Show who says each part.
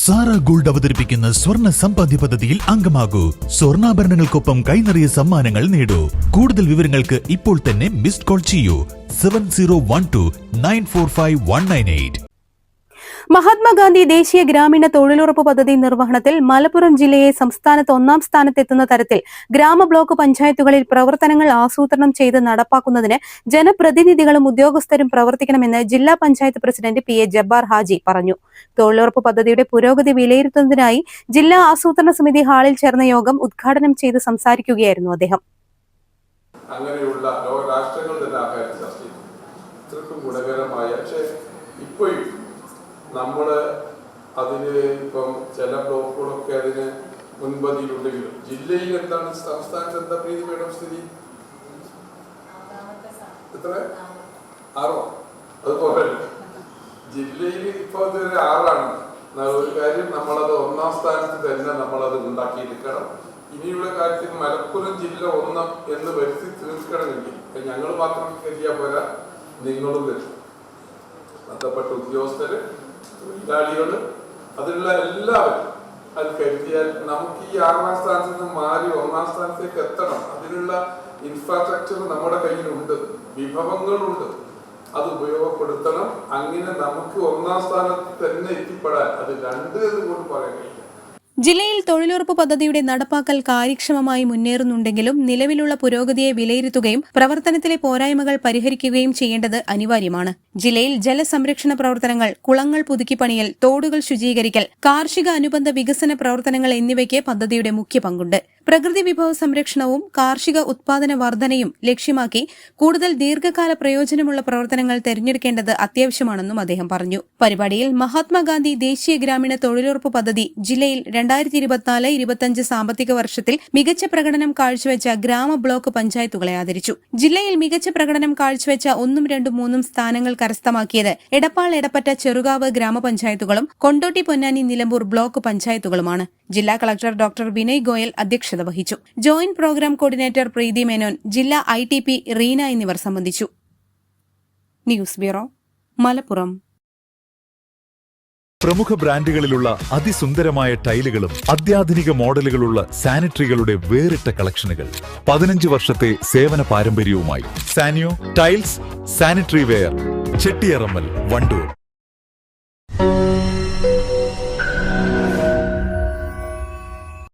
Speaker 1: Sara gold അവതരിപ്പിക്കുന്ന സ്വർണ്ണ സമ്പാദ്യ പദ്ധതിയിൽ അംഗമാകൂ. സ്വർണ്ണാഭരണങ്ങൾക്കൊപ്പം കൈനിറിയ സമ്മാനങ്ങൾ നേടൂ. കൂടുതൽ വിവരങ്ങൾക്ക് ഇപ്പോൾ തന്നെ മിസ്ഡ് കോൾ ചെയ്യൂ 7012945198.
Speaker 2: മഹാത്മാഗാന്ധി ദേശീയ ഗ്രാമീണ തൊഴിലുറപ്പ് പദ്ധതി നിർവഹണത്തിൽ മലപ്പുറം ജില്ലയെ സംസ്ഥാനത്ത് 1-ാം സ്ഥാനത്തെത്തുന്ന തരത്തിൽ ഗ്രാമ ബ്ലോക്ക് പഞ്ചായത്തുകളിൽ പ്രവർത്തനങ്ങൾ ആസൂത്രണം ചെയ്ത് നടപ്പാക്കുന്നതിന് ജനപ്രതിനിധികളും ഉദ്യോഗസ്ഥരും പ്രവർത്തിക്കണമെന്ന് ജില്ലാ പഞ്ചായത്ത് പ്രസിഡന്റ് PA ജബ്ബാർ ഹാജി പറഞ്ഞു. തൊഴിലുറപ്പ് പദ്ധതിയുടെ പുരോഗതി വിലയിരുത്തുന്നതിനായി ജില്ലാ ആസൂത്രണ സമിതി ഹാളിൽ ചേർന്ന യോഗം ഉദ്ഘാടനം ചെയ്ത് സംസാരിക്കുകയായിരുന്നു അദ്ദേഹം.
Speaker 3: അങ്ങനെയുള്ള ലോകരാഷ്ട്രങ്ങൾ തന്നെ ഇത്രക്കും ഗുണകരമായ ഇപ്പോഴും നമ്മൾ അതിന് ഇപ്പം ചില ബ്ലോക്കുകളൊക്കെ അതിന് മുൻപതിയിലുണ്ടെങ്കിലും ജില്ലയിൽ എന്താണ്, സംസ്ഥാനത്ത് എന്താ പ്രീതി വേണം സ്ഥിതി? എത്ര 6 അതുപോലെ ജില്ലയിൽ ഇപ്പോൾ അതൊരു 6 ഒരു കാര്യം. നമ്മളത് 1-ാം സ്ഥാനത്ത് തന്നെ നമ്മളത് ഉണ്ടാക്കിയെടുക്കണം. ഇനിയുള്ള കാര്യത്തിൽ മലപ്പുറം ജില്ല 1 എന്ന് വരുത്തി തീർക്കണമെങ്കിൽ ഞങ്ങൾ മാത്രം കരുതിയാൽ പോരാ, നിങ്ങളും വരും, ബന്ധപ്പെട്ട ഉദ്യോഗസ്ഥര്, തൊഴിലാളികള്, അതിലുള്ള എല്ലാവരും അത് കരുതിയാൽ നമുക്ക് ഈ 6-ാം സ്ഥാനത്ത് നിന്ന് മാറി 1-ാം സ്ഥാനത്തേക്ക് എത്തണം. അതിനുള്ള ഇൻഫ്രാസ്ട്രക്ചർ നമ്മുടെ കയ്യിലുണ്ട്, വിഭവങ്ങളുണ്ട്, അത് ഉപയോഗപ്പെടുത്തണം. അങ്ങനെ നമുക്ക് 1-ാം സ്ഥാനത്ത് തന്നെ എത്തിപ്പെടാൻ അത് 2 എന്ന് പറയാൻ കഴിയില്ല.
Speaker 2: ജില്ലയിൽ തൊഴിലുറപ്പ് പദ്ധതിയുടെ നടപ്പാക്കൽ കാര്യക്ഷമമായി മുന്നേറുന്നുണ്ടെങ്കിലും നിലവിലുള്ള പുരോഗതിയെ വിലയിരുത്തുകയും പ്രവർത്തനത്തിലെ പോരായ്മകൾ പരിഹരിക്കുകയും ചെയ്യേണ്ടത് അനിവാര്യമാണ്. ജില്ലയിൽ ജലസംരക്ഷണ പ്രവർത്തനങ്ങൾ, കുളങ്ങൾ പുതുക്കിപ്പണിയൽ, തോടുകൾ ശുചീകരിക്കൽ, കാർഷിക അനുബന്ധ വികസന പ്രവർത്തനങ്ങൾ എന്നിവയ്ക്ക് പദ്ധതിയുടെ മുഖ്യ പങ്കുണ്ട്. പ്രകൃതി വിഭവ സംരക്ഷണവും കാർഷിക ഉത്പാദന വർധനയും ലക്ഷ്യമാക്കി കൂടുതൽ ദീർഘകാല പ്രയോജനമുള്ള പ്രവർത്തനങ്ങൾ തെരഞ്ഞെടുക്കേണ്ടത് അത്യാവശ്യമാണെന്നും അദ്ദേഹം പറഞ്ഞു. പരിപാടിയിൽ മഹാത്മാഗാന്ധി ദേശീയ ഗ്രാമീണ തൊഴിലുറപ്പ് പദ്ധതി ജില്ലയിൽ 2024-25 സാമ്പത്തിക വർഷത്തിൽ മികച്ച പ്രകടനം കാഴ്ചവെച്ച ഗ്രാമ ബ്ലോക്ക് പഞ്ചായത്തുകളെ ആദരിച്ചു. ജില്ലയിൽ മികച്ച പ്രകടനം കാഴ്ചവെച്ച 1, 2, 3 സ്ഥാനങ്ങൾ കരസ്ഥമാക്കിയത് എടപ്പാൾ, എടപ്പറ്റ, ചെറുകാവ് ഗ്രാമപഞ്ചായത്തുകളും കൊണ്ടോട്ടി, പൊന്നാനി, നിലമ്പൂർ ബ്ലോക്ക് പഞ്ചായത്തുകളുമാണ്. ജില്ലാ കളക്ടർ ഡോക്ടർ വിനയ് ഗോയൽ അധ്യക്ഷത വഹിച്ചു. ജോയിന്റ് പ്രോഗ്രാം കോർഡിനേറ്റർ പ്രീതി മേനോൻ, ജില്ലാ ITP റീന എന്നിവർ സംബന്ധിച്ചു. News bureau, Malappuram.
Speaker 4: പ്രമുഖ ബ്രാൻഡുകളിലുള്ള അതിസുന്ദരമായ ടൈലുകളും അത്യാധുനിക മോഡലുകളുള്ള സാനിറ്ററികളുടെ വേറിട്ട കളക്ഷനുകൾ 15 വർഷത്തെ സേവന പാരമ്പര്യവുമായി Sanio tiles, sanitary ware, Chettiyarammal, Wandoor.